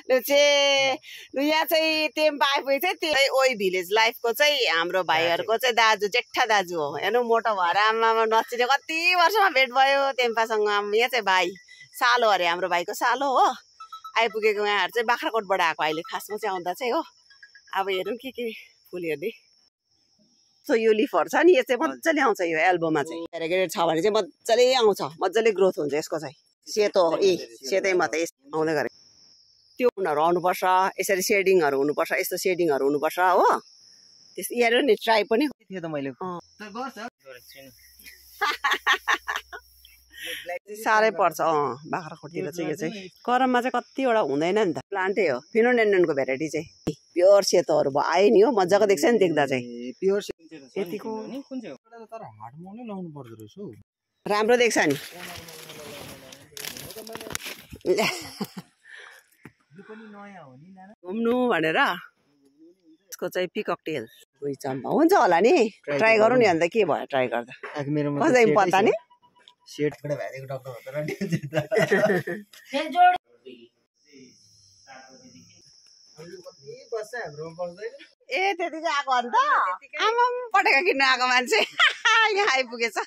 लु यहाँ चाहिँ टेम्पा आइपुगेको चाहिँ त्यही ओइ भिलेज लाइफको चाहिँ हाम्रो भाइहरूको चाहिँ दाजु जेठा दाजु हो हेर्नु मोटो भएर आमामा नचिने कति वर्षमा भेट भयो टेम्पासँग यहाँ चाहिँ भाइ सालो अरे हाम्रो भाइको सालो हो आइपुगेको यहाँहरू चाहिँ बाख्राकोटबाट आएको अहिले खासमा चाहिँ आउँदा चाहिँ हो अब हेरौँ के फुल हेर्ने सो यो लिफहरू छ नि यो चाहिँ मजाले आउँछ यो एल्बोमा चाहिँ भेराइटेड छ भने चाहिँ मजाले आउँछ मजाले ग्रोथ हुन्छ यसको चाहिँ सेतो सेतै मात्रै आउँदै गरे त्यो उनीहरू आउनुपर्छ यसरी सेडिङहरू हुनुपर्छ यस्तो सेडिङहरू हुनुपर्छ हो त्यस्तो यहाँ नि ट्राई पनि थियो त मैले साह्रै पर्छ बाख्राकोटतिर चाहिँ यो चाहिँ गरममा चाहिँ कतिवटा हुँदैन नि त प्लान्टै हो फिनोडेन्ड्रनको भेराइटी चाहिँ प्योर सेतोहरू भयो आयो नि हो मजाको देख्छ नि देख्दा चाहिँ प्योर यतिको कुन चाहिँ तर हार्डमा नै लाउनु पर्दो रहेछ हौ राम्रो देख्छ नि घुम्नु भनेर यसको चाहिँ पिकक टेल चम्पा हुन्छ होला नि ट्राई गरौँ नि अन्त के भयो ट्राई गर्दा कसै पत्ता नि ए त्यतिकै आएको अन्त आमा पटेका किन्नु आएको मान्छे यहाँ आइपुगेछ